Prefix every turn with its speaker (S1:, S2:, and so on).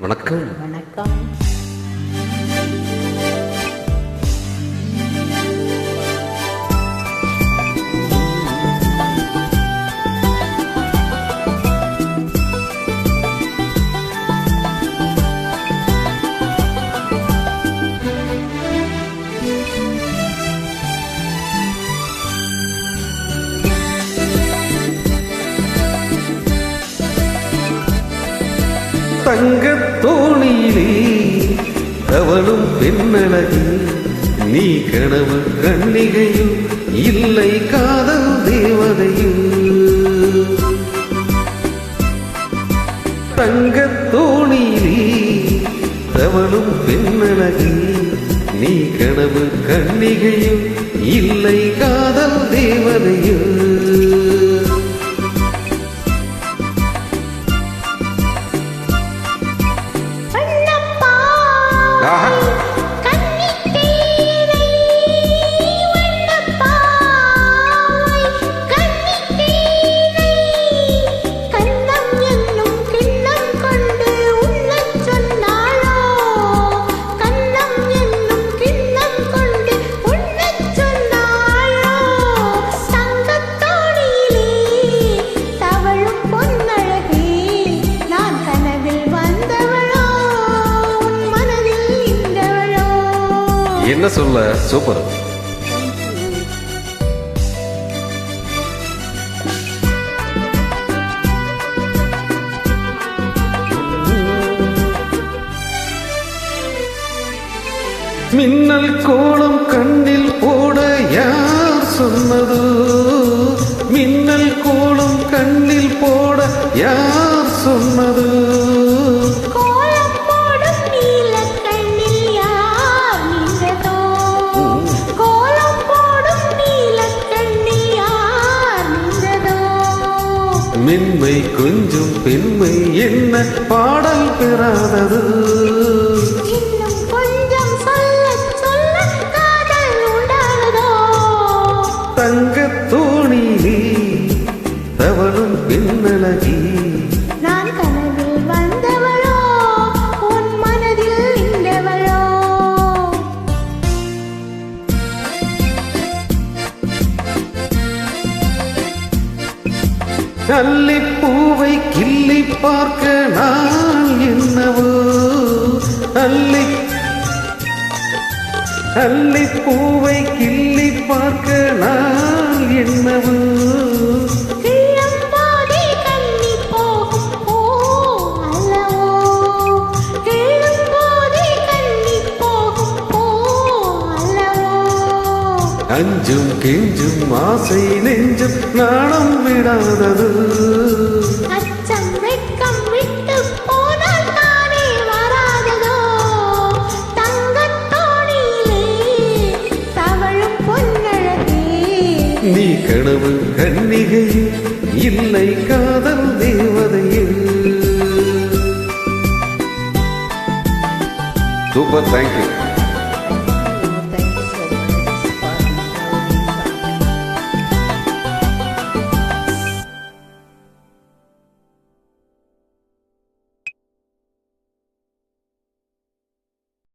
S1: வணக்கம்.
S2: வணக்கம்.
S1: தங்கத்தோணியிலே அவளும் பெண்ணழகி, நீ கனவு கண்ணிகையும் இல்லை காதல் தேவதையும். தங்கத்தோணியிலே அவளும் பெண்ணழகி, நீ கனவு கண்ணிகையும் இல்லை காதல் தேவதையும். என்ன சொல்ல, சூப்பர். மின்னல் கோலம் கண்ணில் போட யார் சொன்னது? மின்னல் கோலம் கண்ணில் போட யார் சொன்னது? மென்மை கொஞ்சம் பெண்மை என்ன பாடல் பெறாதது?
S2: இன்னும் கொஞ்சம் சொல்ல சொல்ல காதல் உண்டானதோ?
S1: தங்கத்தோணியிலே அவளும் பெண்ணழகி,
S2: நான் கனவில் வந்தவளோ உன் மனதில் நின்றவளோ?
S1: அல்லிப்பூவை கிள்ளி பார்க்க நான் என்னவோ, அல்லிப்பூவை கிள்ளி பார்க்க நான் என்னவோ? அஞ்சும் கெஞ்சும் ஆசை நெஞ்சும் நாணம் விடாதது.
S2: அச்சம் வெட்கம் விட்டு போனால் தானே வராததோ? தங்கத்தோணியிலே தவழும் பொன்னழகே,
S1: நீ கனவு கண்ணிகையும் இல்லை காதல் தேவதையும். Super, thank you.